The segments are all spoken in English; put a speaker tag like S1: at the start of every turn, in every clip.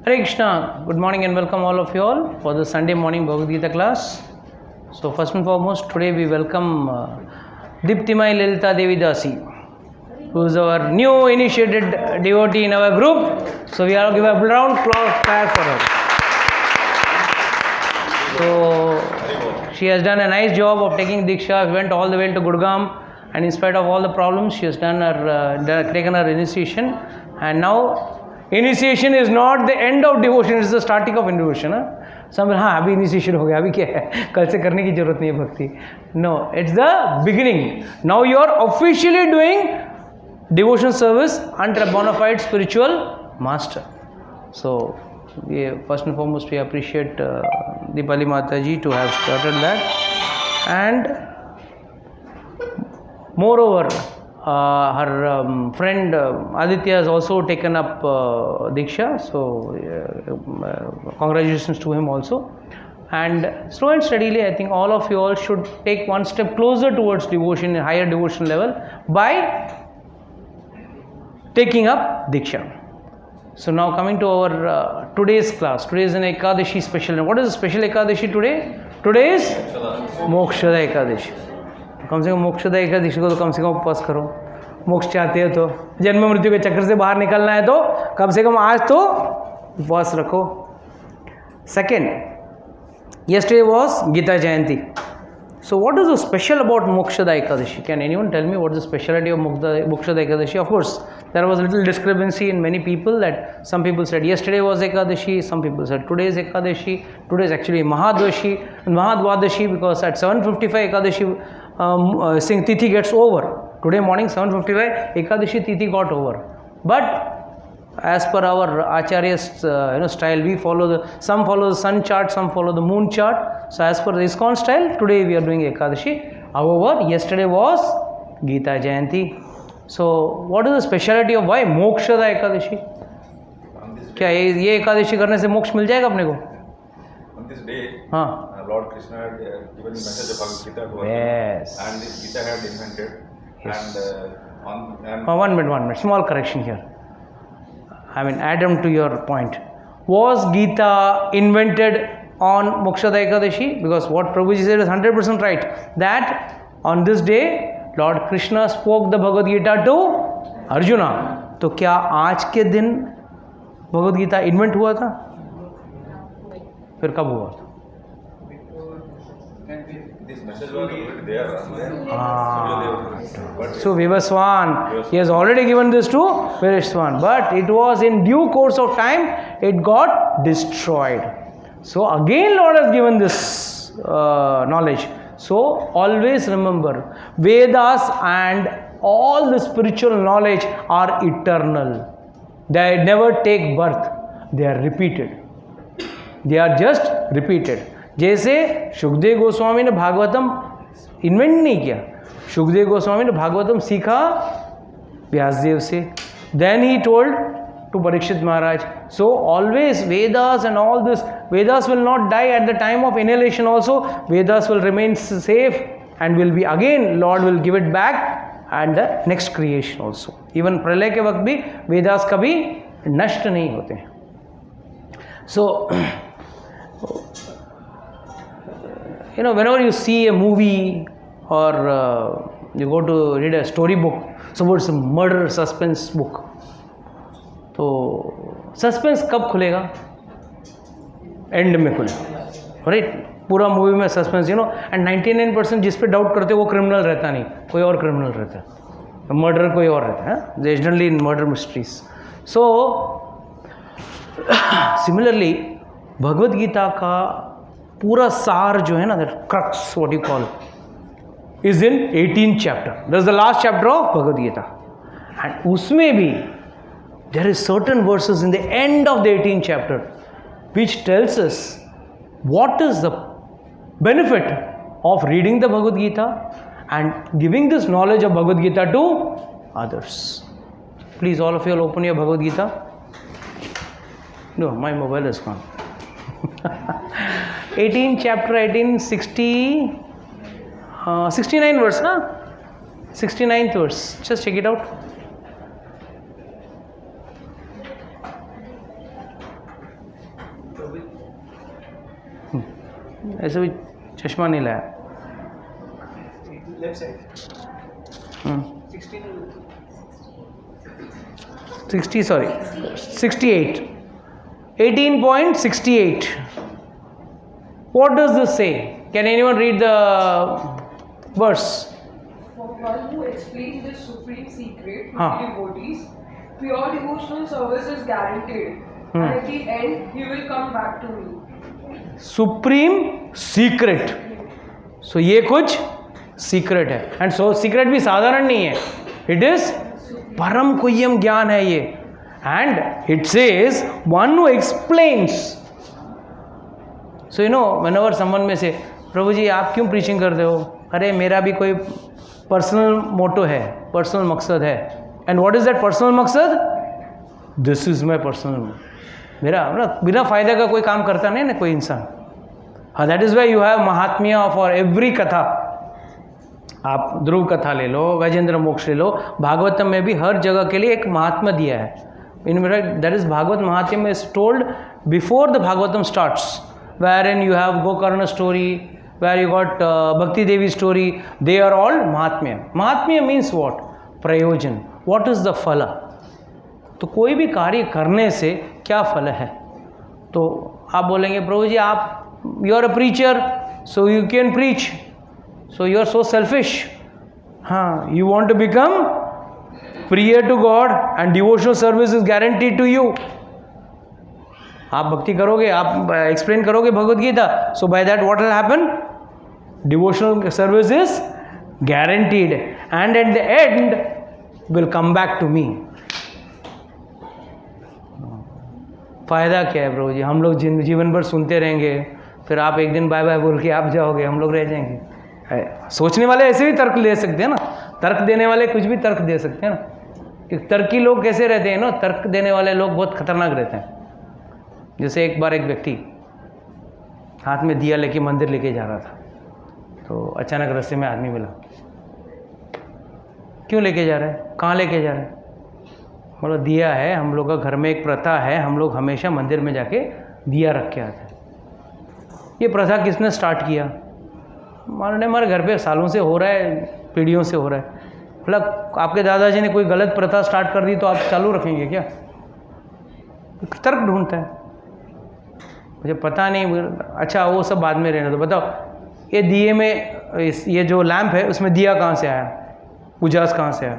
S1: Hare Krishna, good morning and welcome all of you all for the Sunday morning Bhagavad Gita class. So first and foremost, today we welcome Diptimai Lalita Devi Dasi, who is our new initiated devotee in our group. So we are give a round of applause for her. So she has done a nice job of taking Diksha. She went all the way to Gurgaon, and in spite of all the problems, she has done her taken her initiation, and now initiation is not the end of devotion, it is the starting of devotion. Some will, हाँ अभी initiation हो गया, अभी क्या है, कल से करने की जरूरत नहीं है भक्ति. No, it's the beginning. Now you are officially doing devotion service under a bona fide spiritual master. So, first and foremost, we appreciate Dipali Mataji to have started that, and moreover, her friend Aditya has also taken up Diksha, so congratulations to him also. And slow and steadily, I think all of you all should take one step closer towards devotion, a higher devotion level, by taking up Diksha. So now coming to our today's class. Today is an Ekadashi special. What is the special Ekadashi today? Today is Mokshada Ekadashi. कम से कम मोक्षदा एकादशी को तो कम से कम उपवास करो. मोक्ष चाहते हो तो, जन्म मृत्यु के चक्कर से बाहर निकलना है तो कम से कम आज तो उपवास रखो. Second, yesterday was Gita Jayanti. So what is so special about Mokshada Ekadashi? Can anyone tell me what is the speciality of Mokshada Ekadashi? Of course, there was a little discrepancy in many people, that some people said yesterday was Ekadashi, some people said today is Ekadashi. Today is actually Mahadvadashi, because at 7:55 Ekadashi Singh Tithi gets over. Today morning 7:55 Ekadashi Tithi got over. But as per our Acharya's style, we follow some follow the sun chart, some follow the moon chart. So as per the Iskcon style, today we are doing Ekadashi. However, yesterday was Gita Jayanti. So what is the speciality of why Mokshada Ekadashi? क्या ये एकादशी करने से मोक्ष मिल जाएगा अपने को?
S2: On this day,
S1: हाँ.
S2: Lord Krishna had given the message of Bhagavad Gita to us,
S1: Yes.
S2: and this Gita had invented.
S1: Yes.
S2: And
S1: 1 minute, small correction here. I mean, add on to your point. Was Gita invented on Mokshada Ekadashi? Because what Prabhuji said is 100% right. That on this day, Lord Krishna spoke the Bhagavad Gita to Arjuna. तो क्या आज के दिन Bhagavad Gita invent हुआ था? फिर कब हुआ था?
S2: this message was already there.
S1: So Vivaswan, he has already given this to Vivaswan, but it was in due course of time, it got destroyed. So again Lord has given this knowledge. So always remember, Vedas and all the spiritual knowledge are eternal. They never take birth. They are repeated. They are just repeated. जैसे शुकदेव गोस्वामी ने Bhagavatam invent नहीं किया. शुकदेव गोस्वामी ने भागवतम सीखा व्यासदेव से. Then he told to Parikshit Maharaj. So always Vedas and all this, Vedas will not die at the time of inhalation also. Vedas will remain safe and will be again, Lord will give it back and the next creation also. Even प्रलय के वक्त भी Vedas कभी नष्ट नहीं होते हैं. So whenever you see a movie or you go to read a story book, suppose it's a murder suspense book, तो सस्पेंस कब खुलेगा? एंड में खुलेगा, राइट? पूरा मूवी में सस्पेंस, एंड 99% जिस पे डाउट करते हो वो क्रिमिनल रहता नहीं, कोई और क्रिमिनल रहता है, मर्डर कोई और रहता है, generally in murder mysteries. So similarly Bhagavad Gita का पूरा सार जो है ना, that crux what you call, is in 18th chapter. That is the last chapter of Bhagavad Gita, and उसमें भी there is certain verses in the end of the 18th chapter which tells us what is the benefit of reading the Bhagavad Gita and giving this knowledge of Bhagavad Gita to others. Please, all of you open your Bhagavad Gita. No, my mobile is gone. 18th chapter, 1860, 69 verse, 69th verse. Just check it out. ऐसे भी चश्मा नहीं लाया।
S3: Left side
S1: 60 sorry 68 18.68. What does this say? Can anyone read the verse?
S4: For one who explains the supreme secret to
S1: Huh.
S4: the devotees, pure devotional service is guaranteed.
S1: Hmm.
S4: And at the end, he will come back to me.
S1: Supreme secret. So ये कुछ secret है, and so secret भी साधारण नहीं है, it is परम गुह्यम ज्ञान है ये। And it says one who explains. So you know whenever someone में से, प्रभु जी आप क्यों प्रीचिंग करते हो? अरे मेरा भी कोई पर्सनल मोटो है, पर्सनल मकसद है। And what is that personal मकसद? दिस इज माई पर्सनल, मेरा बिना फायदे का कोई काम करता नहीं ना कोई इंसान। हाँ, that is why you have महात्म्य फॉर एवरी कथा। आप ध्रुव कथा ले लो, गजेंद्र मोक्ष ले लो, भागवतम में भी हर जगह के लिए एक महात्मा दिया है। In that is Bhagavat Mahatmya is told before the Bhagavatam starts, where in you have Gokarna story, where you got Bhakti Devi story, they are all Mahatmya. Mahatmya means what? प्रयोजन। वॉट इज द फल? तो कोई भी कार्य करने से क्या फल है? तो आप बोलेंगे प्रभु जी आप you are a preacher so you can preach, so you are so selfish. हाँ, यू वांट टू बिकम प्रियर to God and devotional service is guaranteed to you. आप भक्ति करोगे, आप एक्सप्लेन करोगे Bhagavad Gita, so by that what will happen? Devotional service is guaranteed and at the end will come back to me. फ़ायदा क्या है प्रभु जी? हम लोग जीवन भर सुनते रहेंगे, फिर आप एक दिन बाय बाय बोल के आप जाओगे, हम लोग रह जाएंगे। सोचने वाले ऐसे भी तर्क ले सकते हैं ना, तर्क देने वाले कुछ भी तर्क दे सकते हैं ना। कि तर्की लोग कैसे रहते हैं ना, तर्क देने वाले लोग बहुत खतरनाक रहते हैं। जैसे एक बार एक व्यक्ति हाथ में दिया लेके मंदिर लेके जा रहा था, तो अचानक रास्ते में आदमी मिला। क्यों लेके जा रहा है? कहाँ लेके जा रहा है? बोला दिया है, हम लोग का घर में एक प्रथा है, हम लोग हमेशा मंदिर में जाके दिया रख के आते हैं। ये प्रथा किसने स्टार्ट किया? हमारे घर पे सालों से हो रहा है, पीढ़ियों से हो रहा है। मतलब आपके दादाजी ने कोई गलत प्रथा स्टार्ट कर दी तो आप चालू रखेंगे क्या? तर्क ढूंढता है, मुझे पता नहीं। अच्छा वो सब बाद में रहने दो, बताओ ये दिए में ये जो लैंप है उसमें दिया कहाँ से आया? उजास कहाँ से आया?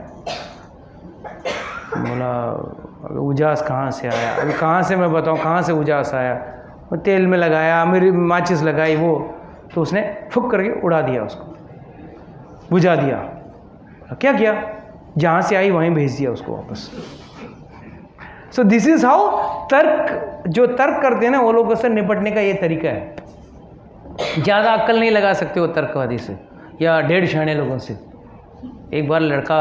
S1: बोला उजास कहाँ से आया? अभी कहाँ से मैं बताऊँ कहाँ से उजास आया? वो तेल में लगाया, मेरी माचिस लगाई, वो तो उसने फुक करके उड़ा दिया, उसको बुझा दिया। क्या किया? जहाँ से आई वहीं भेज दिया उसको वापस। सो दिस इज हाउ तर्क, जो तर्क करते हैं ना वो लोगों से निपटने का ये तरीका है। ज़्यादा अक्ल नहीं लगा सकते वो तर्कवादी से या डेढ़ शाणे लोगों से। एक बार लड़का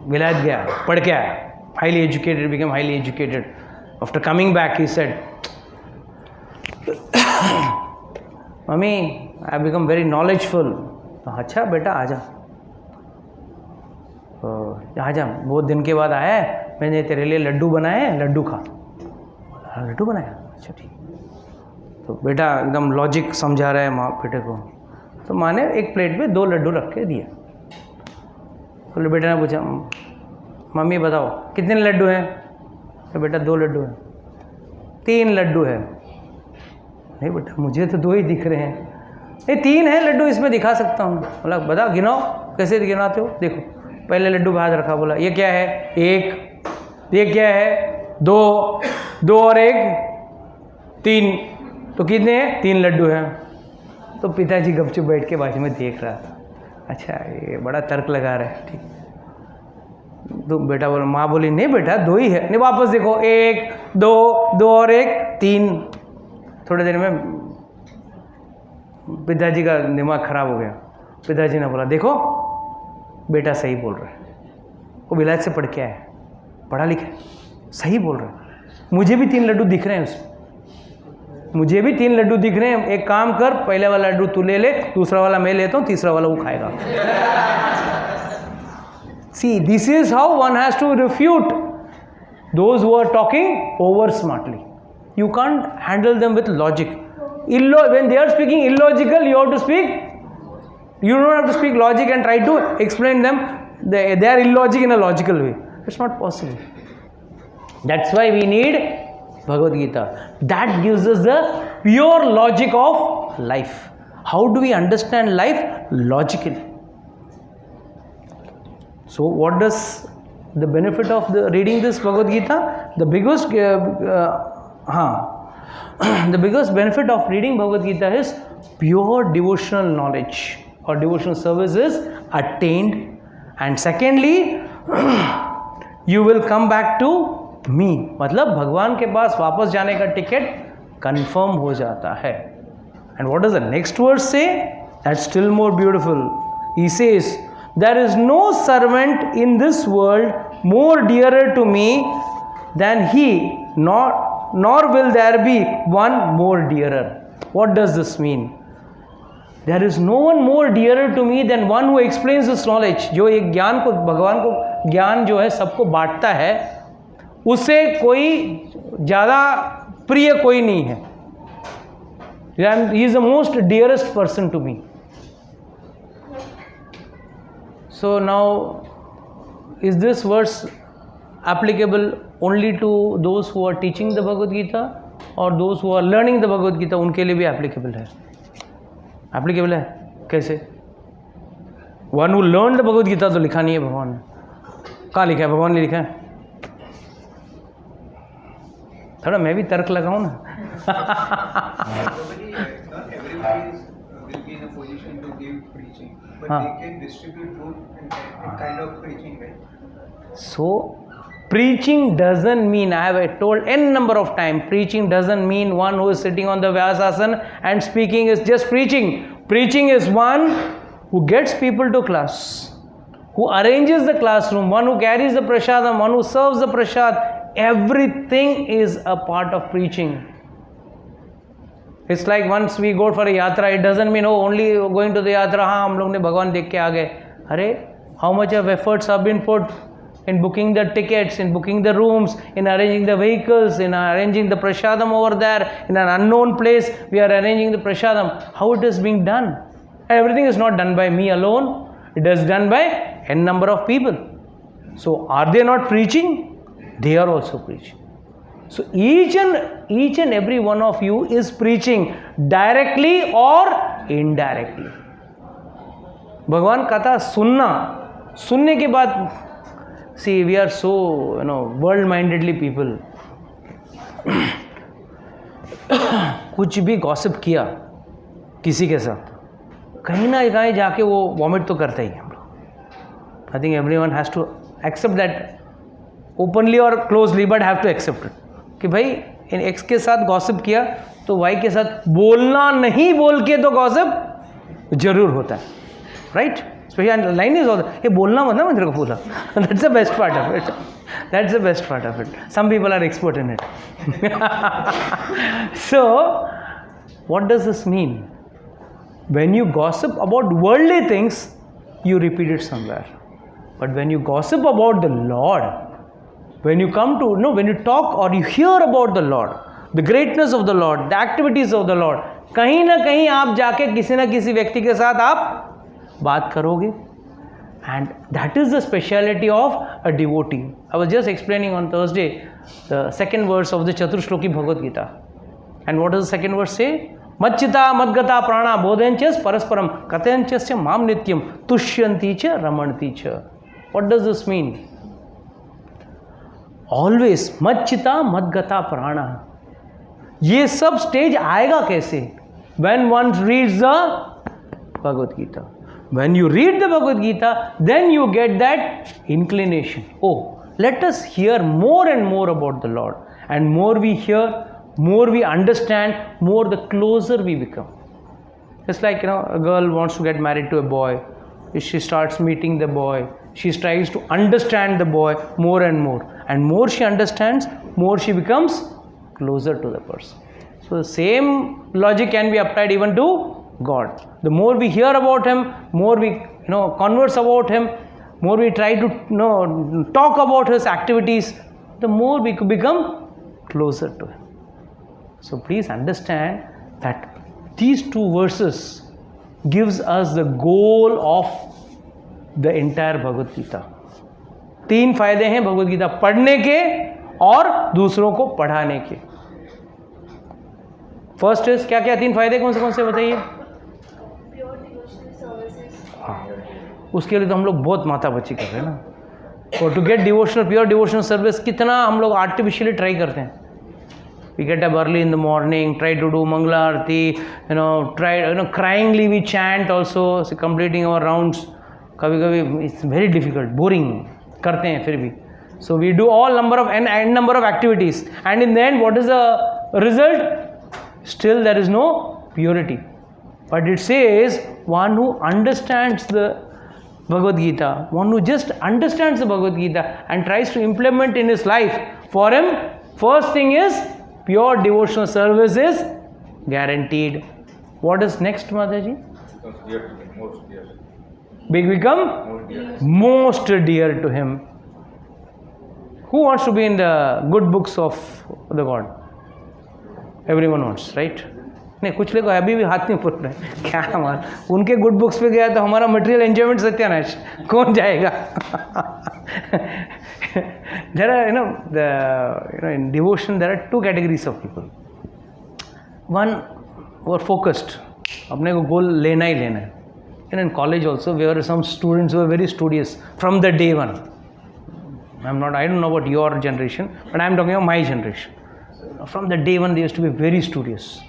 S1: विलायत गया, पढ़ के आया, highly educated, become highly educated. After coming back he said, mummy I become very knowledgeful. तो अच्छा बेटा आजा, आजा, बहुत दिन के बाद आया है, मैंने तेरे लिए लड्डू बनाए हैं, लड्डू खा। लड्डू बनाया? अच्छा ठीक। तो बेटा एकदम लॉजिक समझा रहा है माँ बेटे को। तो माँ ने एक प्लेट में 2 लड्डू रख के दिया। तो बेटे ने पूछा मम्मी बताओ कितने लड्डू हैं? तो बेटा 2 लड्डू हैं। 3 लड्डू है। नहीं बेटा मुझे तो 2 ही दिख रहे हैं। नहीं 3 है लड्डू, इसमें दिखा सकता हूँ। बोला बता गिनाओ, कैसे गिनाते हो? देखो पहले लड्डू पे हाथ रखा, बोला ये क्या है? 1। ये क्या है? 2 और 1 3। तो कितने हैं? 3 लड्डू हैं। तो पिताजी गपचुप बैठ के बाजू में देख रहा था। अच्छा ये बड़ा तर्क लगा रहा है, ठीक। तो बेटा बोला, माँ बोली नहीं बेटा 2 ही है। नहीं वापस देखो 1 2 और 1 3। थोड़ी देर में पिताजी का दिमाग खराब हो गया। पिताजी ने बोला देखो बेटा सही बोल रहा है, वो विलायत से पढ़ के आया है, पढ़ा लिखा है, सही बोल रहा है। मुझे भी 3 लड्डू दिख रहे हैं उसमें, मुझे भी 3 लड्डू दिख रहे हैं। एक काम कर, पहले वाला लड्डू तू ले ले, दूसरा वाला मैं लेता हूँ, तीसरा वाला वो खाएगा। See, this is how one has to refute those who are talking over smartly. You can't handle them with logic. when they are speaking illogical, you have to speak. You don't have to speak logic and try to explain them. They are illogic in a logical way. It's not possible. That's why we need Bhagavad Gita. That gives us the pure logic of life. How do we understand life? Logically. So what does the benefit of reading this Bhagavad Gita? The biggest the biggest benefit of reading Bhagavad Gita is pure devotional knowledge or devotional service is attained. And secondly, you will come back to me. मतलब भगवान के पास वापस जाने का ticket confirm हो जाता है. And what does the next verse say? That's still more beautiful. He says, there is no servant in this world more dearer to me than he, nor will there be one more dearer. What does this mean? There is no one more dearer to me than one who explains this knowledge. जो ये ज्ञान को भगवान को ज्ञान जो है सबको बांटता है, उससे कोई ज़्यादा प्रिय कोई नहीं है. He is the most dearest person to me. So now, is this verse applicable only to those who are teaching the Bhagavad Gita or those who are learning the Bhagavad Gita? उनके लिए भी applicable है. Applicable है कैसे? One who learned the Bhagavad Gita तो लिखा नहीं है भगवान ने. कहाँ लिखा है? भगवान ने लिखा है. थोड़ा मैं भी तर्क लगाऊं ना.
S3: Not everybody will be in a position to give preaching, but they can distribute good and kind of preaching, right?
S1: So, preaching doesn't mean, I have told n number of times, preaching doesn't mean one who is sitting on the Vyasasana and speaking is just preaching. Preaching is one who gets people to class, who arranges the classroom, one who carries the prasadam, one who serves the prasad. Everything is a part of preaching. It's like once we go for a yatra, it doesn't mean only going to the yatra, हाँ हम लोग ने भगवान देख के आ गए. अरे, how much of efforts have been put in booking the tickets, in booking the rooms, in arranging the vehicles, in arranging the prasadam over there, in an unknown place, we are arranging the prasadam. How it is being done? And everything is not done by me alone. It is done by n number of people. So, are they not preaching? They are also preaching. So each and every one of you is preaching directly or indirectly. भगवान कथा सुनने के बाद, see, we are so world-mindedly people. कुछ भी gossip किया किसी के साथ, कहीं ना कहीं जाके वो वॉमिट तो करता ही है हम लोग. I think everyone has to accept that openly or closely, but have to accept it. कि भाई इन एक्स के साथ गॉसिप किया तो वाई के साथ बोलना नहीं बोल के तो गॉसिप जरूर होता है, राइट? स्पेशली लाइन इज ये बोलना मत ना मैं तेरे को बोला. That's the best part of it. That's the best part of it. Some people are expert in it. So what does this mean? When you gossip about worldly things you repeat it somewhere, but when you gossip about the lord, when you come to when you talk or you hear about the Lord, the greatness of the Lord, the activities of the Lord, कहीं ना कहीं आप जाके किसी ना किसी व्यक्ति के साथ आप बात करोगे. And that is the speciality of a devotee. I was just explaining on Thursday the second verse of the Chaturshloki Bhagavad Gita. And what does the second verse say? Machchita madgata prana bodhenchas parasparam kathyanchasya mam nityam tushyanti cha ramanti cha. What does this mean? Always मच्चिता मदगता प्राणा. ये सब stage आएगा कैसे? When one reads the Bhagavad Gita. When you read the Bhagavad Gita, then you get that inclination. Oh, let us hear more and more about the Lord. And more we hear, more we understand, more the closer we become. It's like a girl wants to get married to a boy. She starts meeting the boy. She tries to understand the boy more and more. And more she understands, more she becomes closer to the person. So the same logic can be applied even to God. The more we hear about Him, more we converse about Him, more we try to talk about His activities, the more we could become closer to Him. So please understand that these two verses gives us the goal of the entire Bhagavad Gita. 3 फायदे हैं भगवद गीता पढ़ने के और दूसरों को पढ़ाने के. First is क्या क्या 3 फायदे कौन से बताइए. हाँ, उसके लिए तो हम लोग बहुत माथापच्ची कर रहे हैं ना. और to get devotional pure devotional service कितना हम लोग आर्टिफिशियली ट्राई करते हैं. We get up early in the morning, try to do Mangala Arati, cryingly we chant also, so completing our rounds. कभी it's very difficult, boring करते हैं फिर भी. So we do all number of activities, and in the end, what is the result? Still there is no purity. But it says one who understands the Bhagavad Gita, one who just understands the Bhagavad Gita and tries to implement in his life, for him, first thing is pure devotional service is guaranteed. What is next, Mataji?
S2: Becomes dear to him, most dear.
S1: Become
S2: Most dear.
S1: most dear to him. Who wants to be in the good books of the God? Everyone wants, right? नहीं, कुछ लोग अभी भी हाथ नहीं उठ रहे हैं. क्या हमारा उनके गुड बुक्स पे गया तो हमारा मटेरियल एंजॉयमेंट सत्यानाश कौन जाएगा. There are, in devotion there are 2 categories of people. One who are focused, अपने को गोल लेना ही लेना है. And in college also there were some students who were very studious from the day one. I don't know about your generation, but I am talking about my generation. From the day one they used to be very studious.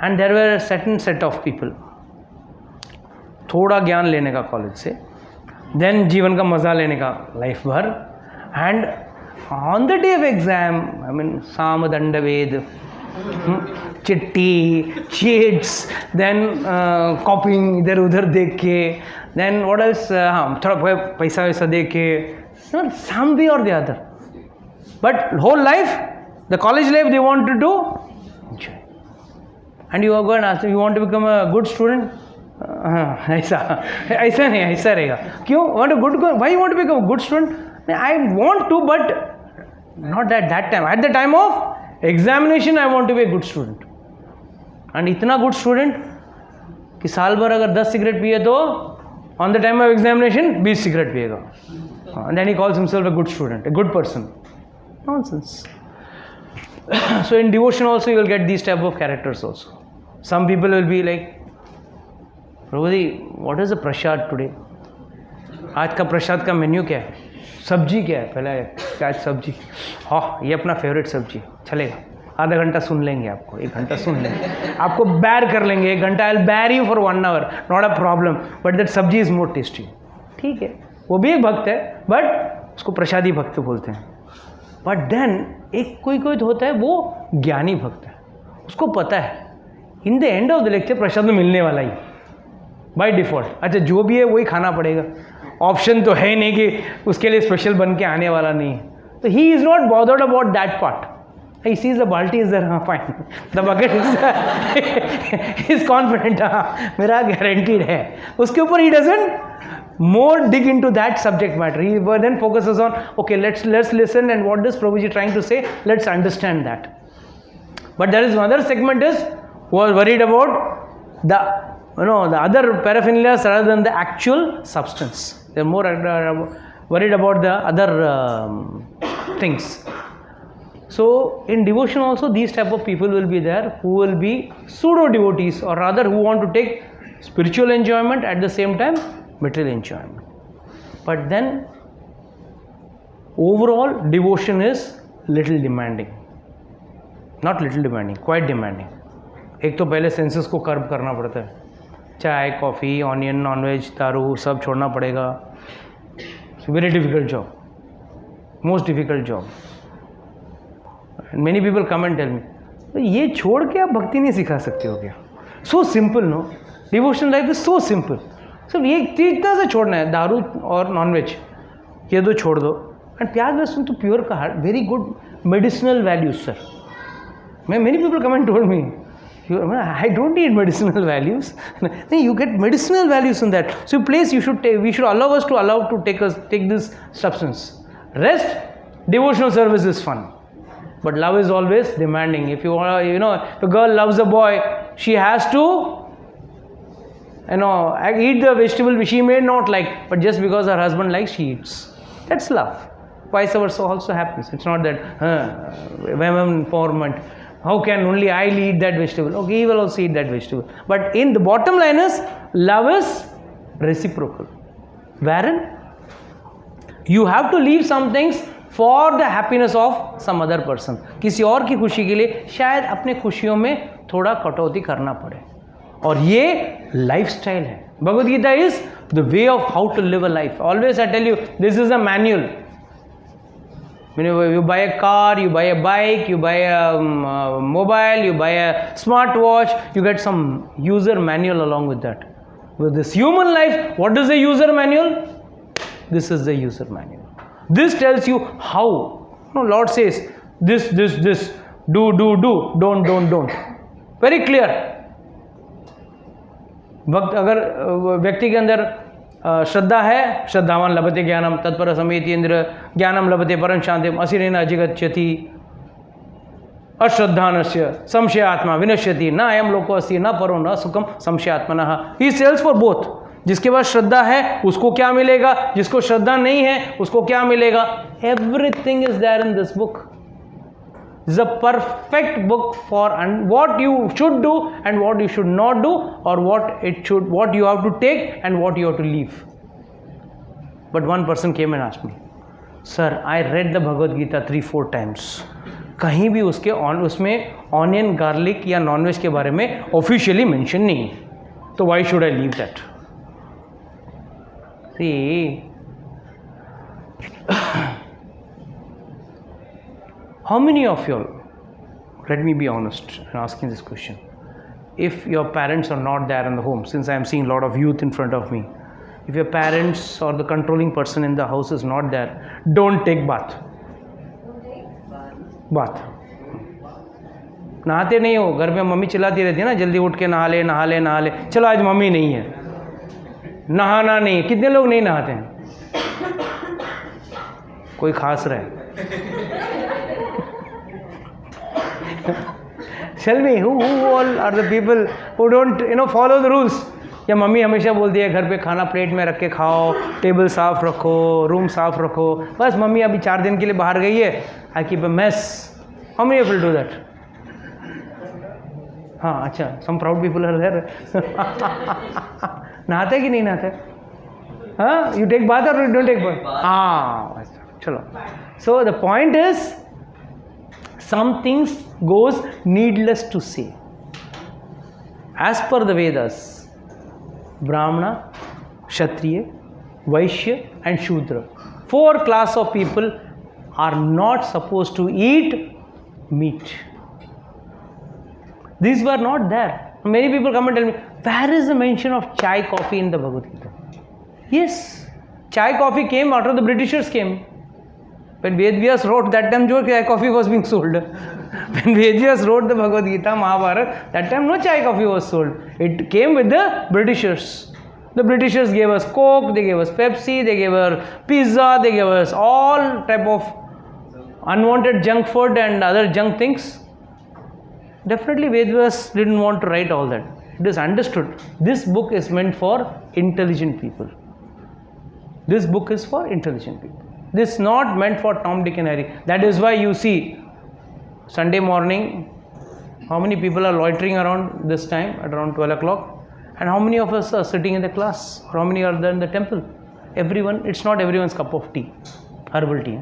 S1: And there were a certain set of people, थोड़ा ज्ञान लेने का college से, then जीवन का मज़ा लेने का लाइफ भर, and on the day of exam साम दंड वेद, चिट्ठी, चीट्स, देन कॉपिंग इधर उधर देख के, देन व्हाट एल्स, हाँ थोड़ा पैसा वैसा दे के, सम वे और the other. But whole life, the college life they want to do enjoy. And you are going to ask, you want to become a good student? ऐसा नहीं, ऐसा रहेगा. क्यों? Why you want to become a good student? I want to, but not at that time. At the time of examination, I want to be a good student. And इतना good student कि साल भर अगर 10 cigarette पिए तो on the time of examination 20 cigarette पिएगा. And then he calls himself a good student, a good person. Nonsense. So in devotion also you will get these type of characters also. Some people will be like, Prabhuji, what is the prasad today? आज का प्रसाद का menu क्या है? सब्जी क्या है? पहले क्या सब्जी? हाँ, ये अपना फेवरेट सब्जी चलेगा. आधा घंटा सुन लेंगे आपको, 1 घंटा सुन लेंगे, आपको बैर कर लेंगे 1 घंटा. आई विल बैर you for 1 hour, not a problem, but that सब्जी इज मोर टेस्टी. ठीक है, वो भी एक भक्त है, बट उसको प्रसादी भक्त बोलते हैं. बट देन एक कोई होता है वो ज्ञानी भक्त है, उसको पता है in the end of the lecture prasad में मिलने वाला ही बाय डिफ़ॉल्ट. अच्छा, जो भी है वही खाना पड़ेगा, ऑप्शन तो है नहीं कि उसके लिए स्पेशल बन के आने वाला नहीं है. तो he is not bothered about that part. He sees the बाल्टी इज देयर, हाँ fine, the bucket is confident, हाँ मेरा गारंटीड है. उसके ऊपर he doesn't more dig into that subject matter. He then focuses on, okay, let's listen, and what is Prabhuji trying to say, let's understand that. But there is another segment is who are worried about the other paraphernalia rather than the actual substance. They are more worried about the other things. So in devotion also these type of people will be there, who will be pseudo devotees, or rather who want to take spiritual enjoyment at the same time material enjoyment. But then overall devotion is little demanding. Not little demanding, quite demanding. एक तो पहले senses को कर्ब करना पड़ता है, चाय, coffee, onion, nonveg, दारू सब छोड़ना पड़ेगा. Very difficult job, most difficult job. Many people come and tell me, ये छोड़ के आप भक्ति नहीं सिखा सकते हो क्या? So simple, no, devotion life is so simple. सिर्फ ये इतना सा छोड़ना है, दारू और नॉनवेज ये दो छोड़ दो, एंड प्याज लहसुन तो प्योर का very good medicinal values sir. Many people come and told me, I don't need medicinal values. You get medicinal values in that. So place we should allow us to take this substance. Rest, devotional service is fun, but love is always demanding. If you want, if a girl loves a boy, she has to, eat the vegetable which she may not like, but just because her husband likes, she eats. That's love. Vice versa also happens. It's not that women empowerment. How can only I eat that vegetable? Okay, he will also eat that vegetable. But in the bottom line is, love is reciprocal. Wherein you have to leave some things for the happiness of some other person. किसी और की खुशी के लिए शायद अपने खुशियों में थोड़ा कटौती करना पड़े. और ये लाइफस्टाइल है. Bhagavad Gita is the way of how to live a life. Always I tell you, this is a manual. You buy a car, you buy a bike, you buy a mobile, you buy a smartwatch, you get some user manual along with that. With this human life, what is the user manual? This is the user manual. This tells you how. No, Lord says this, do, don't. Very clear. वक्त अगर व्यक्ति के अंदर श्रद्धा है, श्रद्धावान लभते ज्ञानम तत्पर समेत इंद्र ज्ञानम लभते परम शांतिम असिरेण अजिगच्छति अश्रद्धानस्य संशयात्मा विनश्यति न अयम लोको अस्ति न परो न सुखम संशयात्मनः. ही सेल्स फॉर बोथ. जिसके पास श्रद्धा है उसको क्या मिलेगा, जिसको श्रद्धा नहीं है उसको क्या मिलेगा. Everything is there in this book. This is a perfect book for what you should do and what you should not do, or what you have to take and what you have to leave. But one person came and asked me, sir, I read the Bhagavad Gita 3-4 times. कहीं भी उसमें onion, garlic या nonveg के बारे में officially mention नहीं है, तो why should I leave that? See, how many of you, let me be honest in asking this question, if your parents are not there in the home, since I am seeing a lot of youth in front of me, if your parents or the controlling person in the house is not there, don't take bath. नहाते नहीं हो, घर में mummy चिल्लाती रहती है ना, जल्दी उठ के नहा ले. चलो आज मम्मी नहीं है, नहाना नहीं. कितने लोग नहीं नहाते हैं? कोई खास रहे. Tell me, who all are the people who don't follow the rules? या मम्मी हमेशा बोलती है घर पे खाना प्लेट में रख के खाओ, टेबल साफ रखो, रूम साफ रखो. बस मम्मी अभी 4 दिन के लिए बाहर गई है, I keep a mess. How many people do that? हाँ, अच्छा, सम प्राउड पीपल आर देयर. नहाते कि नहीं नहाते? हाँ, यू टेक बाथ और यू डोंट टेक बाथ? हाँ, चलो. So the point is, some things goes needless to say. As per the Vedas, Brahmana, Kshatriya, Vaishya and Shudra, 4 class of people are not supposed to eat meat. These were not there. Many people come and tell me, where is the mention of chai, coffee in the Bhagavad Gita? Yes, chai, coffee came after the Britishers came. When Vedas wrote, that time chai coffee was being sold. When Vedas wrote the Bhagavad Gita, Mahabharata, that time no chai coffee was sold. It came with the Britishers. The Britishers gave us Coke, they gave us Pepsi, they gave us pizza, they gave us all type of unwanted junk food and other junk things. Definitely Vedas didn't want to write all that. It is understood. This book is meant for intelligent people. This book is for intelligent people. This is not meant for Tom, Dick and Harry. That is why you see Sunday morning, how many people are loitering around this time at around 12 o'clock, and how many of us are sitting in the class, or how many are there in the temple? Everyone. It's not everyone's cup of tea, herbal tea.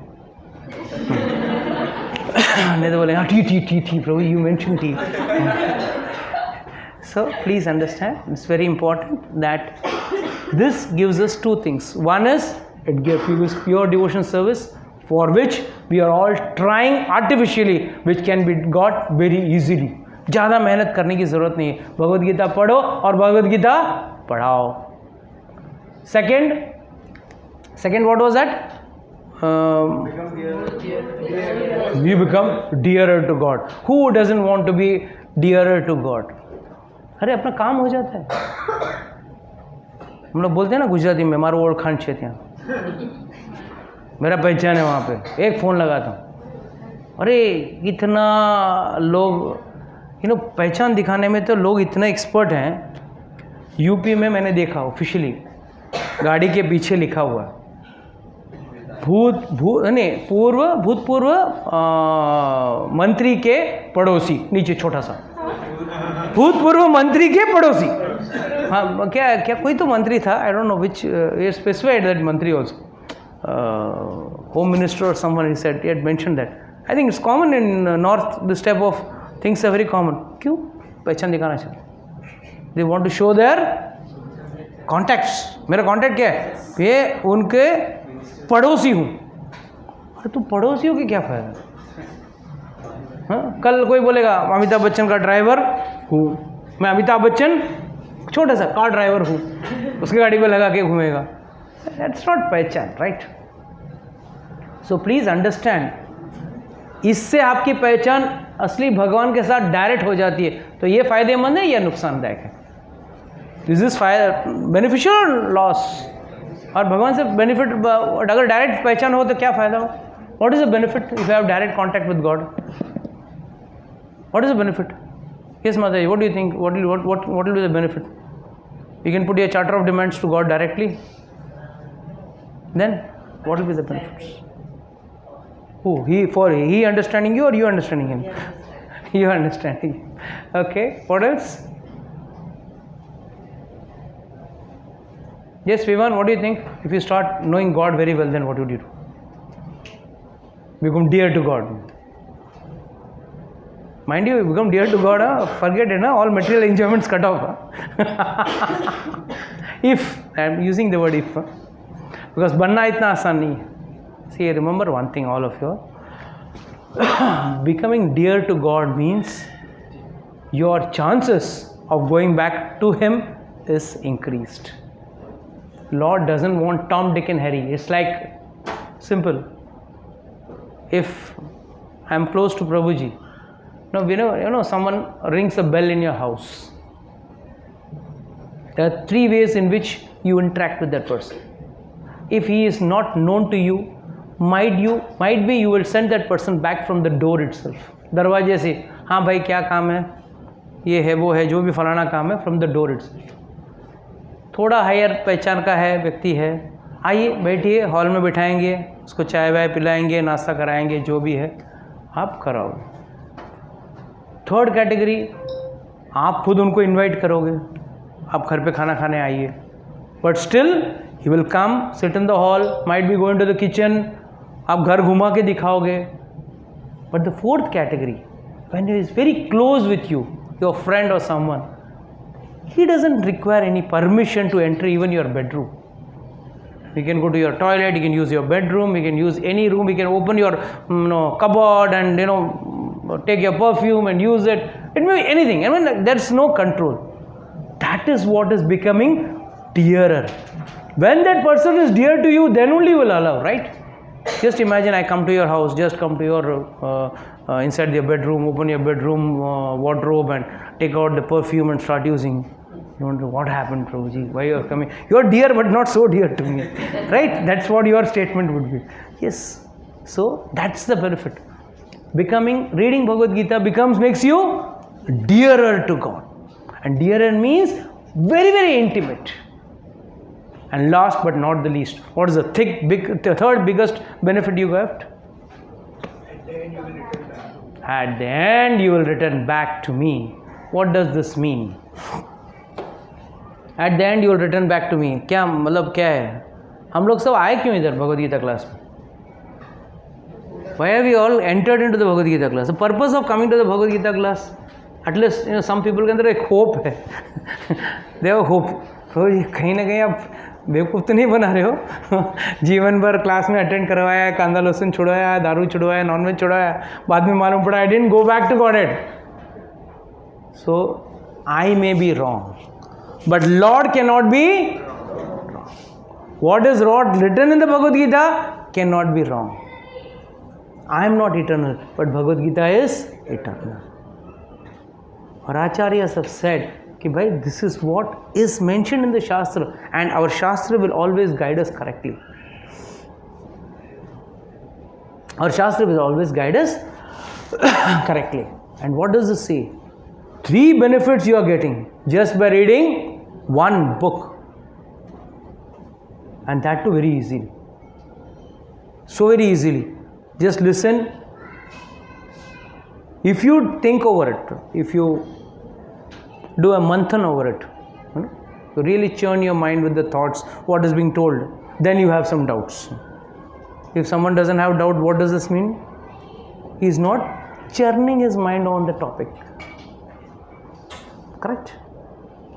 S1: नहीं तो बोले हाँ T Prabhu, you mentioned tea. So please understand, it's very important that this gives us 2 things. One is, it gives us pure devotion service, for which we are all trying artificially, which can be got very easily. ज़्यादा मेहनत करने की ज़रूरत नहीं है. भगवद गीता पढ़ो और भगवद गीता पढ़ाओ. Second, what was that? You become dearer to God. Who doesn't want to be dearer to God? अरे अपना काम हो जाता है. हम लोग बोलते हैं ना गुजराती में, मारो ओळखाण छे ત્યાં, मेरा पहचान है वहाँ पे, एक फ़ोन लगाता हूँ. अरे इतना लोग पहचान दिखाने में तो लोग इतना एक्सपर्ट हैं. यूपी में मैंने देखा ऑफिशियली गाड़ी के पीछे लिखा हुआ है भूतपूर्व मंत्री के पड़ोसी, नीचे छोटा सा भूतपूर्व मंत्री के पड़ोसी. हाँ, क्या कोई तो मंत्री था, I don't know which specified that मंत्री ऑल्सो, होम मिनिस्टर और someone he said, he had mentioned that. I think it's common in north, this type of things are very common. क्यों? पहचान दिखाना चाहिए. They want to show their contacts. मेरा contact क्या है? ये उनके पड़ोसी हूँ. अरे तू पड़ोसी हो कि क्या फ़ायदा? हाँ, कल कोई बोलेगा अमिताभ बच्चन का ड्राइवर हूँ, मैं अमिताभ बच्चन छोटा सा कार ड्राइवर हूँ, उसकी गाड़ी पे लगा के घूमेगा. That's not पहचान, right? So please understand, इससे आपकी पहचान असली भगवान के साथ डायरेक्ट हो जाती है. तो ये फ़ायदेमंद है या नुकसानदायक है? दिस इज़ बेनिफिशियल और लॉस? और भगवान से बेनिफिट, अगर डायरेक्ट पहचान हो तो क्या फ़ायदा हो? What is the benefit if you have direct contact with God? What is the benefit? Yes Mata ji, what do you think, what will be the benefit? You can put your charter of demands to God directly, then what will be the benefits? Who? He understanding you or you understanding him? You understanding. Okay, what else? Yes, Jivan, what do you think? If you start knowing God very well, then what would you do? Become dear to God. Mind you, become dear to God, forget it, all material enjoyments cut off. If, I am using the word if, because बनना इतना आसान नहीं है. See, remember one thing, all of you. Becoming dear to God means your chances of going back to Him is increased. Lord doesn't want Tom, Dick and Harry. It's like simple. If I'm close to Prabhuji, now, someone rings a bell in your house. There are 3 ways in which you interact with that person. If he is not known to you, might be you will send that person back from the door itself. दरवाजे से, हाँ भाई क्या काम है, ये है वो है, जो भी फलाना काम है, from the door itself. थोड़ा हायर पहचान का है व्यक्ति है, आइए बैठिए, हॉल में बिठाएंगे, उसको चाय वाय पिलाएंगे, नाश्ता कराएंगे, जो भी है आप कराओ. थर्ड कैटेगरी, आप खुद उनको इनवाइट करोगे, आप घर पे खाना खाने आइए, but still he will come, sit in the hall, might be going to the kitchen, आप घर घुमा के दिखाओगे. But the fourth category, when he is very close with you, your friend और someone, he doesn't require any permission to enter even your bedroom. You can go to your toilet, you can use your bedroom, you can use any room, you can open your cupboard and take your perfume and use it. It may be anything. I mean, there's no control. That is what is becoming dearer. When that person is dear to you, then only you will allow, right? Just imagine I come to your house, just come to your inside your bedroom, open your bedroom wardrobe and take out the perfume and start using. You wonder what happened, Prabhuji, why you are coming? You are dear but not so dear to me, right? That's what your statement would be. Yes, so that's the benefit. Reading Bhagavad Gita makes you dearer to God, and dearer means very, very intimate. And last but not the least, what is the third biggest benefit you got? At the end you will return back to me. What does this mean? At the end you will return back to me. क्या मतलब क्या है? हम लोग सब आए क्यों इधर भगवद गीता क्लास में? Why have we all entered into the Bhagavad Gita class? The purpose of coming to the Bhagavad Gita class, at least some people के अंदर एक hope है. They have hope. तो कहीं ना कहीं आप बेवकूफ़ तो नहीं बना रहे हो. जीवन भर क्लास में अटेंड करवाया, कांदा लहसुन छुड़वाया, दारू छुड़वाया, नॉनवेज छुड़वाया, बाद में मालूम पड़ा I didn't go back to Godhead. So I may be wrong, but Lord cannot be wrong. What is written in the Bhagavad Gita cannot be wrong. I am not eternal, but Bhagavad Gita is eternal. Our acharyas have said कि भाई this is what is mentioned in the Shastra, and our Shastra will always guide us correctly. Our Shastra will always guide us correctly. And what does it say? 3 benefits you are getting just by reading one book. And that too very easily. So very easily. Just listen. If you think over it, if you do a manthan over it, you really churn your mind with the thoughts, what is being told, then you have some doubts. If someone doesn't have doubt, what does this mean? He is not churning his mind on the topic. Correct?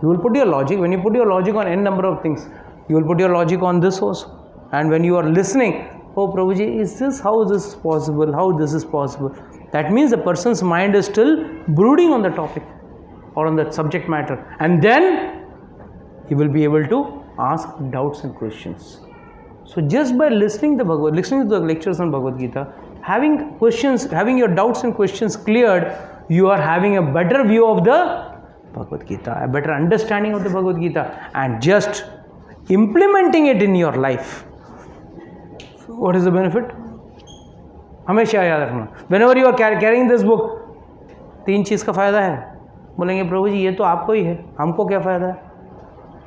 S1: You will put your logic. When you put your logic on n number of things, you will put your logic on this also. And when you are listening, oh Prabhuji, is this, how this is possible, how this is possible? That means the person's mind is still brooding on the topic or on the subject matter. And then he will be able to ask doubts and questions. So just by listening to the lectures on Bhagavad Gita, having questions, having your doubts and questions cleared, you are having a better view of the Bhagavad Gita, a better understanding of the Bhagavad Gita, and just implementing it in your life. What is the benefit? हमेशा याद रखना. Whenever you are carrying this book, 3 चीज़ का फ़ायदा है. बोलेंगे प्रभु जी ये तो आपको ही है, हमको क्या फ़ायदा है?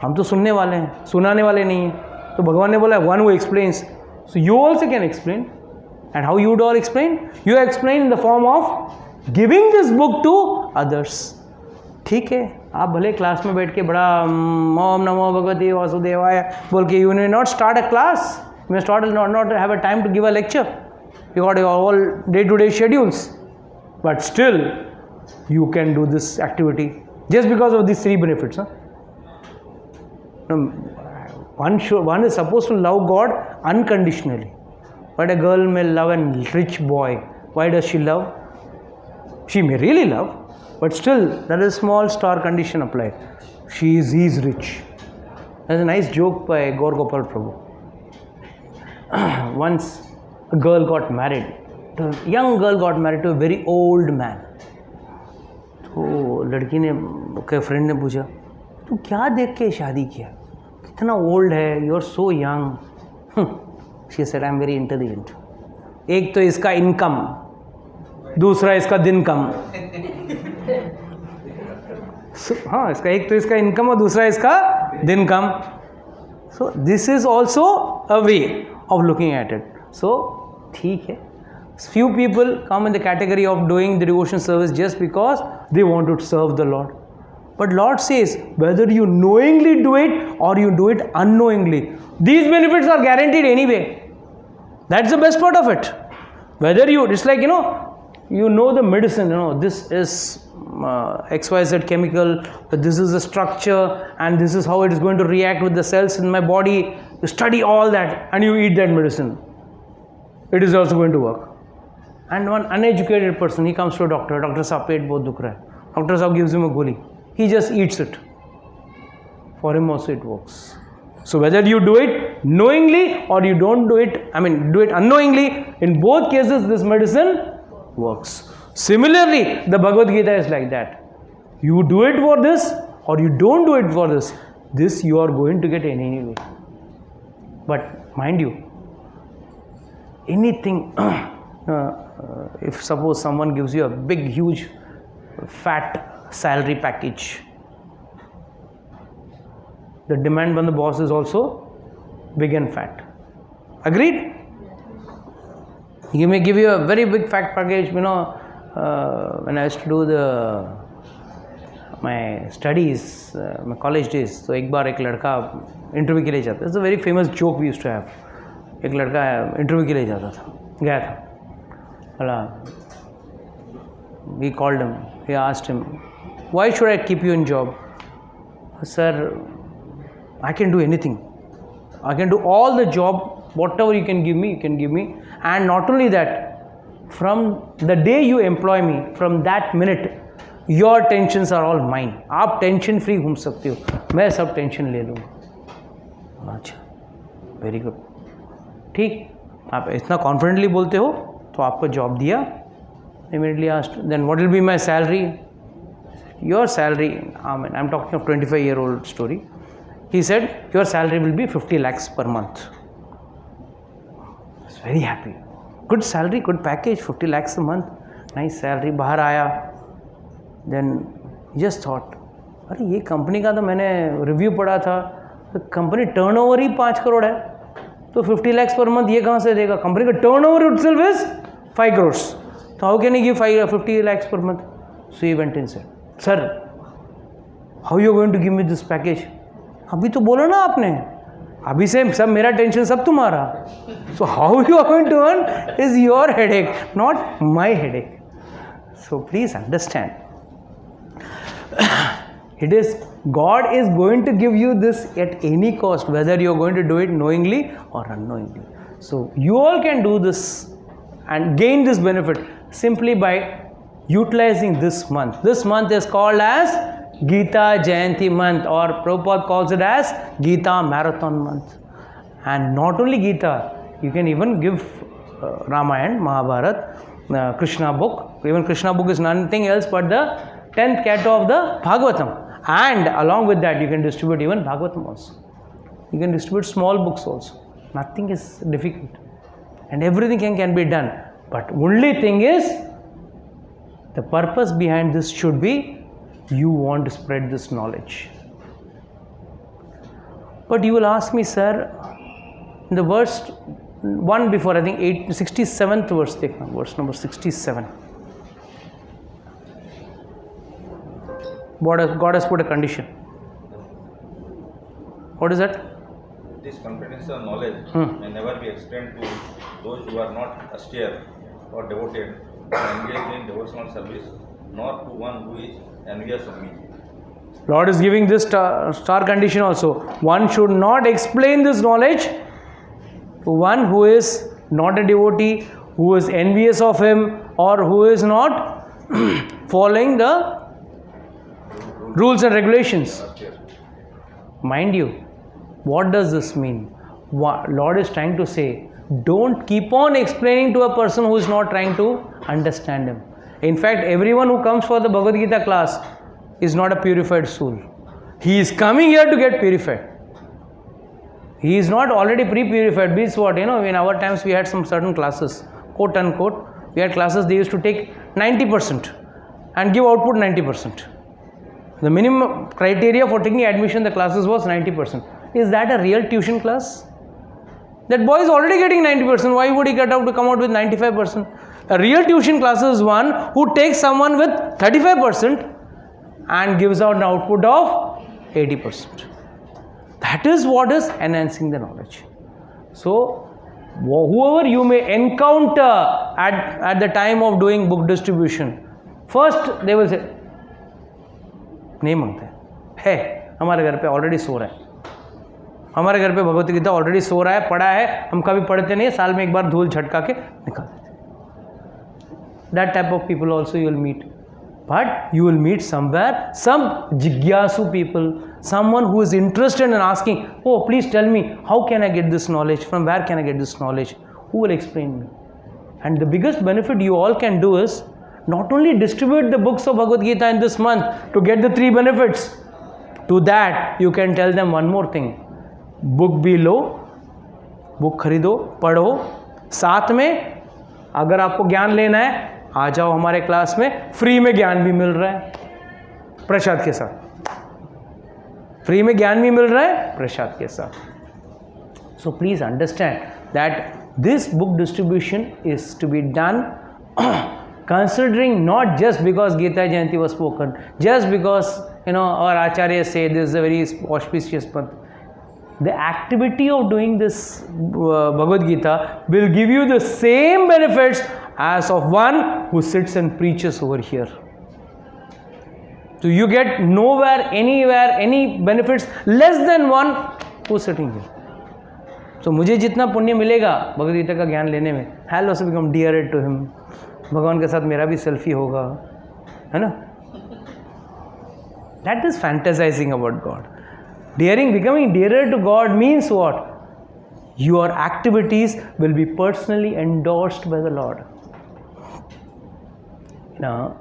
S1: हम तो सुनने वाले हैं, सुनाने वाले नहीं हैं. तो भगवान ने बोला one who explains. So you also can explain. And how you would all explain? You explain in the form of giving this book to others. ठीक है, आप भले क्लास में बैठ के बड़ा ओम नमो भगवते वासुदेवाय बोल के you may not start a class. You may start not have a time to give a lecture. You got your all day-to-day schedules. But still, you can do this activity just because of these 3 benefits. Huh? One is supposed to love God unconditionally. But a girl may love a rich boy. Why does she love? She may really love, but still there is a small star condition applied. He is rich. There's a nice joke by Gopal Prabhu. Once a girl got married, a young girl got married to a very old man. तो लड़की ने उसके friend ने पूछा, तू क्या देख के शादी किया? कितना ओल्ड है, you are so young. She said, I am very intelligent. एक तो इसका इनकम, दूसरा इसका दिन कम. हाँ, इसका एक तो इसका इनकम और दूसरा इसका दिन कम. So this is also a way of looking at it. So ठीक है. Few people come in the category of doing the devotion service just because they want to serve the Lord. But Lord says, whether you knowingly do it or you do it unknowingly, these benefits are guaranteed anyway. That's the best part of it. Whether you, it's like, you know the medicine, this is XYZ chemical, this is the structure, and this is how it is going to react with the cells in my body. You study all that and you eat that medicine. It is also going to work. And one uneducated person, he comes to a doctor. Doctor saab peet bahut dukh raha hai. Doctor saab gives him a goli. He just eats it. For him also it works. So whether you do it knowingly or you don't do it, do it unknowingly, in both cases this medicine works. Similarly, the Bhagavad Gita is like that. You do it for this or you don't do it for this. This you are going to get anyway. But mind you, anything, if suppose someone gives you a big, huge, fat salary package, the demand on the boss is also big and fat. Agreed? He may give you a very big fat package. When I used to do my studies, my college days, so एक बार एक लड़का interview के लिए जाता. It's a very famous joke we used to have. एक लड़का interview के लिए जाता था, गया था. We called him. He asked him, why should I keep you in job? Sir, I can do anything. I can do all the job, whatever you can give me, you can give me. And not only that, from the day you employ me, from that minute, your tensions are all mine. आप tension free घूम सकते हो, मैं सब tension ले लूँगा. अच्छा, very good. ठीक, आप इतना कॉन्फिडेंटली बोलते हो तो आपको जॉब दिया. Immediately asked, then what will be my salary? Your salary, I'm talking of 25-year-old story. He said, your salary will be 50 lakhs per month. I was very happy. Good salary, good package, 50 lakhs a month. Nice salary. Bahar aaya. Then just thought, अरे ये company का तो मैंने review पढ़ा था, तो company turnover ही 5 करोड़ है, तो 50 lakhs पर मंथ ये कहाँ से देगा? कंपनी का टर्नओवर itself is 5 crores, तो how can he give 50 lakhs per month? So he went and said, sir how you going to give me this package? अभी तो बोला ना आपने, अभी से सब मेरा टेंशन सब तुम्हारा, so how you are going to earn is your headache, not my headache. So please understand, it is God is going to give you this at any cost, whether you are going to do it knowingly or unknowingly. So you all can do this and gain this benefit simply by utilizing this month. This month is called as Gita Jayanti month, or Prabhupada calls it as Gita Marathon month. And not only Gita, you can even give Ramayana, Mahabharata, Krishna book. Even Krishna book is nothing else but the 10th canto of the Bhagavatam. And along with that, you can distribute even Bhagavatam also. You can distribute small books also. Nothing is difficult. And everything can be done. But only thing is, the purpose behind this should be, you want to spread this knowledge. But you will ask me, sir, in the verse one before, I think 67th verse, verse number 67. God has put a condition. What is that?
S2: This confidential knowledge may never be explained to those who are not austere or devoted or engaged in devotional service, nor to one who is envious of me.
S1: Lord is giving this star condition also. One should not explain this knowledge to one who is not a devotee, who is envious of him, or who is not following the rules and regulations. Mind you, what does this mean? Lord is trying to say, don't keep on explaining to a person who is not trying to understand him. In fact, everyone who comes for the Bhagavad Gita class is not a purified soul. He is coming here to get purified. He is not already pre-purified. Means what? In our times we had some certain classes, quote unquote, we had classes they used to take 90% and give output 90%. The minimum criteria for taking admission in the classes was 90%. Is that a real tuition class? That boy is already getting 90%. Why would he come out with 95%? A real tuition class is one who takes someone with 35% and gives out an output of 80%. That is what is enhancing the knowledge. So, whoever you may encounter at the time of doing book distribution, first they will say, नहीं मांगते है, हमारे घर पे already so रहा है, हमारे घर पे भगवत गीता ऑलरेडी सो रहा है, पढ़ा है, हम कभी पढ़ते नहीं, साल में एक बार धूल झटका के निकाल देते. That type of people also you will meet. But you will meet somewhere some jigyasu people, someone who is interested in asking, oh please tell me, how can I get this knowledge, from where can I get this knowledge, who will explain me. And the biggest benefit you all can do is not only distribute the books of Bhagavad Gita in this month to get the 3 benefits. To that you can tell them one more thing. Book भी लो, book खरीदो, पढ़ो, साथ में अगर आपको ज्ञान लेना है आ जाओ हमारे क्लास में, फ्री में ज्ञान भी मिल रहा है प्रसाद के साथ, फ्री में ज्ञान भी मिल रहा है प्रसाद के साथ. So please understand that this book distribution is to be done considering not just because Gita Jayanti was spoken, just because our Acharya say this is a very auspicious month. The activity of doing this Bhagavad Gita will give you the same benefits as of one who sits and preaches over here. So you get nowhere, anywhere, any benefits less than one who is sitting here. So मुझे जितना पुण्य मिलेगा भगवद गीता का ज्ञान लेने में, I'll also become dearer to him. भगवान के साथ मेरा भी सेल्फी होगा, है ना? That is fantasizing about God. Becoming dearer to God means what? Your activities will be personally endorsed by the Lord. Now,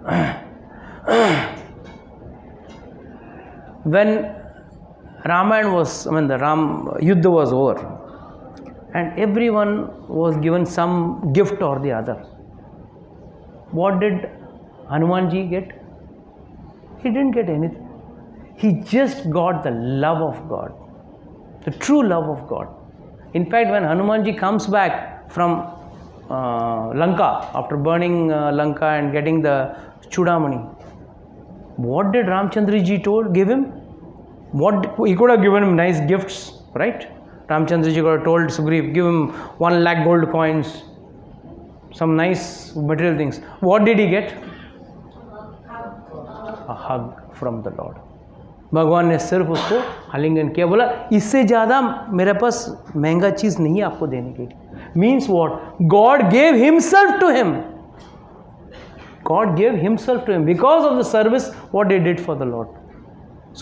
S1: when Ramayana was, the Yuddha was over, and everyone was given some gift or the other. What did Hanumanji get? He didn't get anything. He just got the love of God, the true love of God. In fact, when Hanumanji comes back from Lanka, after burning Lanka and getting the Chudamani, what did Ramchandra ji give him? He could have given him nice gifts, right? Ramchandra ji could have told Sugriv, give him 1 lakh gold coins, some nice material things. What did he get? A hug from the Lord. भगवान ने सिर्फ उसको आलिंगन किया, बोला इससे ज़्यादा मेरे पास महंगा चीज़ नहीं है आपको देने के लिए. Means what? God gave himself to him. God gave himself to him because of the service what they did for the Lord.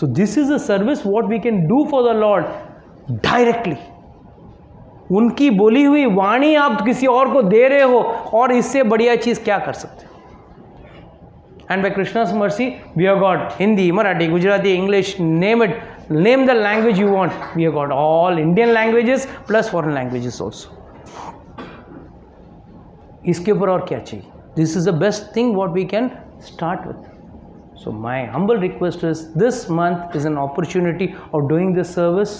S1: So this is a service what we can do for the Lord directly. उनकी बोली हुई वाणी आप किसी और को दे रहे हो, और इससे बढ़िया चीज़ क्या कर सकते हो? And by Krishna's mercy, we have got Hindi, Marathi, Gujarati, English, name it, name the language you want. We have got all Indian languages plus foreign languages also. इसके ऊपर और क्या चाहिए? This is the best thing what we can start with. So my humble request is, this month is an opportunity of doing this service.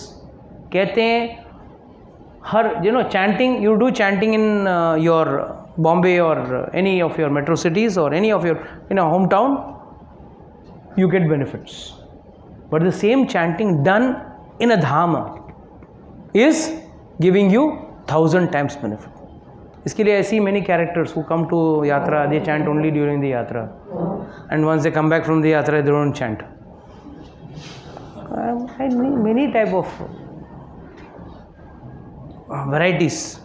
S1: कहते हैं हर chanting, you do chanting in your Bombay or any of your metro cities or any of your hometown, you get benefits. But the same chanting done in a dhama is giving you 1,000 times benefit. इसके लिए ऐसी many characters who come to yatra, they chant only during the yatra, and once they come back from the yatra, they don't chant. I mean, many type of varieties.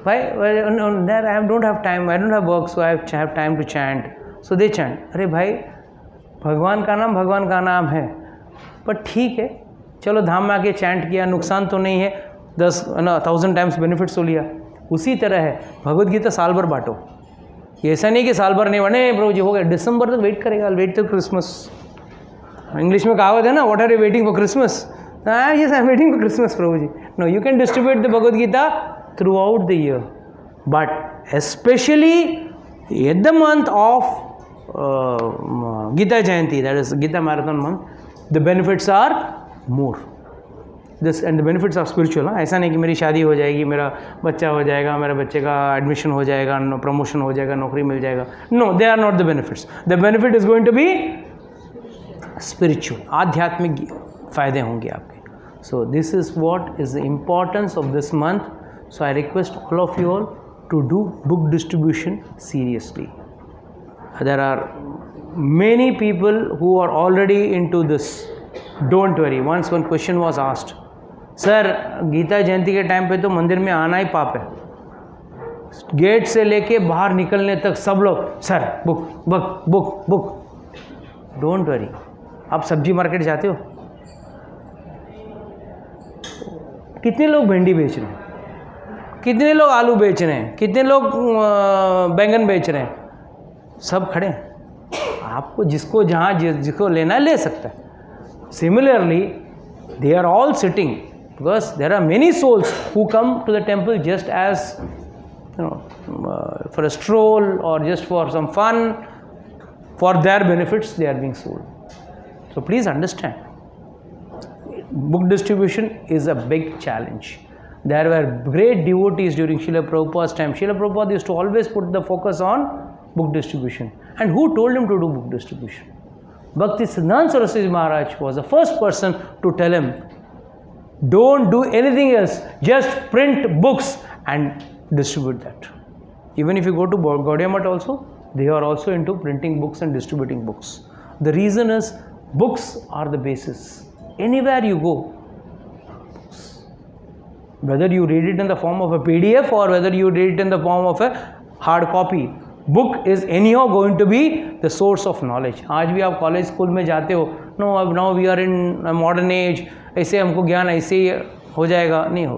S1: Why? Well, there I don't have time. I don't have work, so I have time to chant. So they chant. अरे भाई, भगवान का नाम है. पर ठीक है, चलो धाम में आके चैंट किया, नुकसान तो नहीं है, 1,000 टाइम्स बेनिफिट्स तो लिया. उसी तरह है भगवद गीता, साल भर बांटो. ये ऐसा नहीं कि साल भर नहीं बने प्रभु जी, हो गया दिसंबर तक वेट करेगा, वेट till क्रिसमस. इंग्लिश में कहावत है ना, what are you waiting for Christmas? Yes, I am waiting for Christmas, Prabhuji. No, you can distribute the Bhagavad Gita throughout the year, but especially in the month of Gita Jayanti, that is Gita Marathon month, the benefits are more. This and the benefits are spiritual. ऐसा नहीं कि मेरी शादी हो जाएगी, मेरा बच्चा हो जाएगा, मेरे बच्चे का एडमिशन हो जाएगा, प्रमोशन हो जाएगा, नौकरी मिल जाएगा. No, they are not the benefits. The benefit is going to be spiritual. आध्यात्मिक फायदे होंगे आपके. So this is what is the importance of this month. So I request all of you all to do book distribution seriously. There are many people who are already into this. Don't worry. Once one question was asked, sir Gita Jayanti के time पे तो मंदिर में आना ही पाप है. Gate से लेके बाहर निकलने तक सब लोग sir book book book book. Don't worry. आप सब्जी मार्केट जाते हो, कितने लोग भिंडी बेच रहे हैं, कितने लोग आलू बेच रहे हैं, कितने लोग बैंगन बेच रहे हैं, सब खड़े हैं. आपको जिसको जहाँ जिसको लेना ले सकता है. Similarly, they are all sitting because there are many souls who come to the temple just as for a stroll or just for some fun. For their benefits, they are being sold. So please understand, book distribution is a big challenge. There were great devotees during Srila Prabhupada's time. Srila Prabhupada used to always put the focus on book distribution. And who told him to do book distribution? Bhakti Siddhanta Saraswati Maharaj was the first person to tell him, don't do anything else, just print books and distribute that. Even if you go to Gaudiya Math also, they are also into printing books and distributing books. The reason is, books are the basis. Anywhere you go, books. Whether you read it in the form of a PDF or whether you read it in the form of a hard copy, book is anyhow going to be the source of knowledge. आज भी आप college school में जाते हो, no अब now we are in modern age, ऐसे हमको ज्ञान ऐसे ही हो जाएगा, नहीं हो.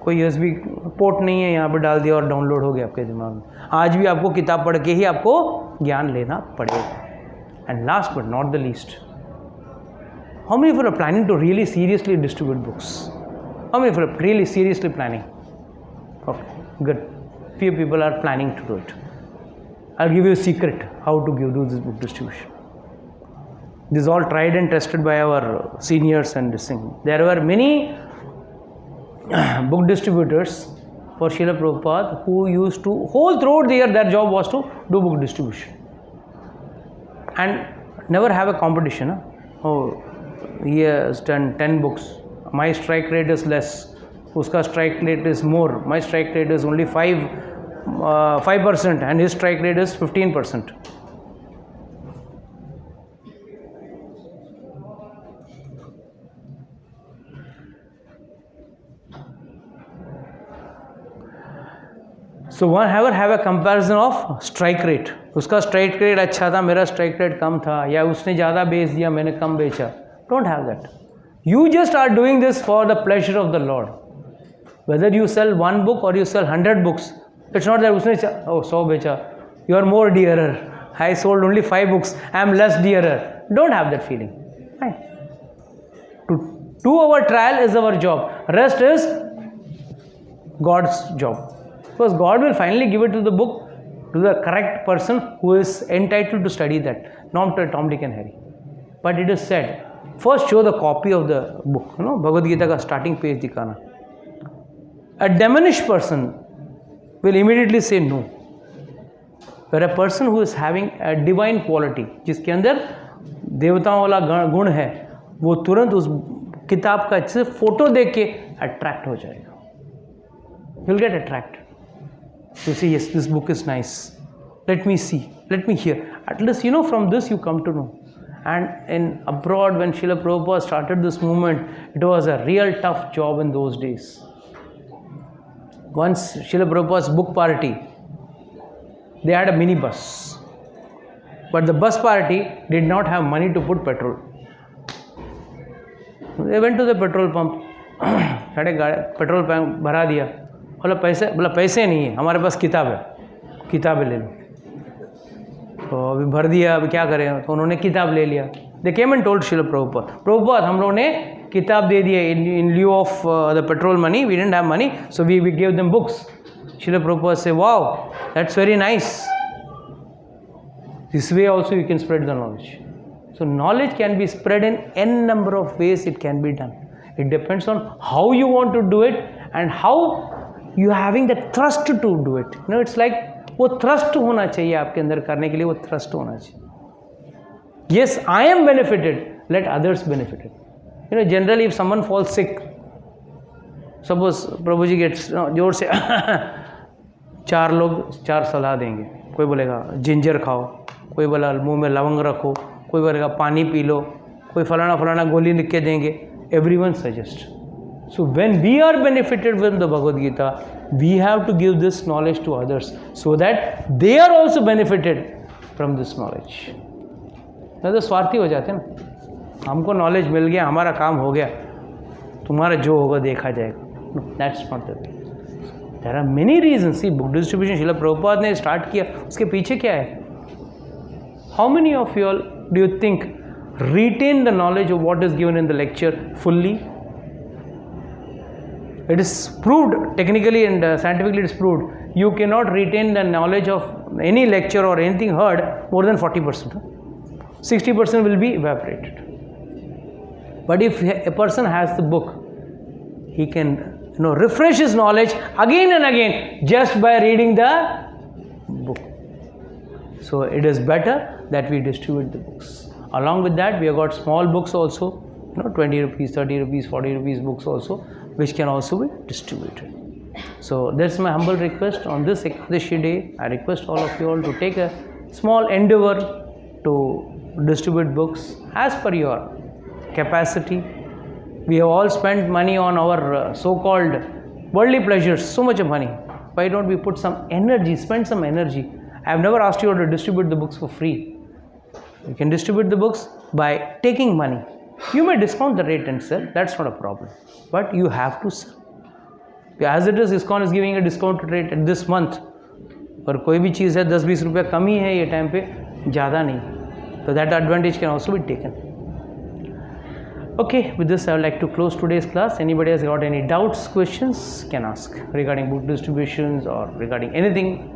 S1: कोई USB पोर्ट नहीं है, यहाँ पर डाल दिया और डाउनलोड हो गया आपके दिमाग में. आज भी आपको किताब पढ़ के ही आपको ज्ञान लेना पड़ेगा. And last but not the least, how many of you are planning to really seriously distribute books? How many of you are really seriously planning? Okay, good. Few people are planning to do it. I'll give you a secret how to do this book distribution. This is all tried and tested by our seniors and this thing. There were many book distributors for Srila Prabhupada who used to, whole throughout the year their job was to do book distribution. And never have a competition. Huh? Oh, he has done 10 books. My strike rate is less. Uska strike rate is more. My strike rate is only 5% and his strike rate is 15%. So one ever have a comparison of strike rate. उसका strike rate अच्छा था, मेरा strike rate कम था, या उसने ज़्यादा बेच दिया, मैंने कम बेचा. Don't have that. You just are doing this for the pleasure of the Lord. Whether you sell one book or you sell 100 books, it's not that उसने 100 बेचा. You are more dearer. I sold only 5 books. I am less dearer. Don't have that feeling. Fine. To do our trial is our job. Rest is God's job. Because God will finally give it to the book to the correct person who is entitled to study that, not to Tom, Dick and Harry. But it is said, first show the copy of the book. Bhagavad Gita ka starting page dikhana. A diminished person will immediately say no. Where a person who is having a divine quality, जिसके अंदर देवताओं वाला गुण है, वो तुरंत उस किताब का अच्छे से फोटो देख के अट्रैक्ट हो जाएगा. You'll get attracted. You see, yes, this book is nice. Let me see. Let me hear. At least, from this you come to know. And in abroad, when Srila Prabhupada started this movement, it was a real tough job in those days. Once Srila Prabhupada's book party, they had a minibus. But the bus party did not have money to put petrol. They went to the petrol pump. Petrol pump भरा दिया. बोला पैसे नहीं है, हमारे पास किताबें ले लो. तो अभी भर दिया, अभी क्या करें. तो उन्होंने किताब ले लिया. They came and told Srila Prabhupada, हम लोगों ने किताब दे दिया in lieu of the petrol money. We didn't have money, so we gave them books. Srila Prabhupada said, wow, that's very nice. This way also you can spread the knowledge. So knowledge can be spread in n number of ways. It can be done. It depends on how you want to do it and how you are having the thrust to do it. It's like वो thrust होना चाहिए आपके अंदर करने के लिए, वो thrust होना चाहिए. Yes, I am benefited. Let others benefit it. Generally if someone falls sick, suppose Prabhu ji gets जोर से 4 लोग 4 सलाह देंगे. कोई बोलेगा जिंजर खाओ, कोई बोला मुंह में लवंग रखो, कोई बोलेगा पानी पी लो, कोई फलाना गोली लिख के देंगे. Everyone suggests. So when we are benefited with the Bhagavad Gita, we have to give this knowledge to others so that they are also benefited from this knowledge. नहीं तो स्वार्थी हो जाते हैं ना. हमको knowledge मिल गया, हमारा काम हो गया, तुम्हारा जो होगा देखा जाएगा. No, that's not the way. There are many reasons. See, book distribution Srila Prabhupada ने start किया, उसके पीछे क्या है? How many of you all do you think retain the knowledge of what is given in the lecture fully? It is proved technically and scientifically. It is proved you cannot retain the knowledge of any lecture or anything heard more than 40%. 60% will be evaporated. But if a person has the book, he can refresh his knowledge again and again just by reading the book. So it is better that we distribute the books. Along with that, we have got small books also, 20 rupees, 30 rupees, 40 rupees books also, which can also be distributed. So that's my humble request on this Ekadashi day. I request all of you all to take a small endeavor to distribute books as per your capacity. We have all spent money on our so-called worldly pleasures, so much of money. Why don't we put some energy, spend some energy? I have never asked you to distribute the books for free. You can distribute the books by taking money. You may discount the rate and sell, that's not a problem. But you have to sell. As it is, Iskcon is giving a discounted rate at this month. पर कोई भी चीज़ है 10-20 रुपये कम ही है ये time पे, ज़्यादा नहीं. So that advantage can also be taken. Okay, with this I would like to close today's class. Anybody has got any doubts, questions, can ask regarding book distributions or regarding anything.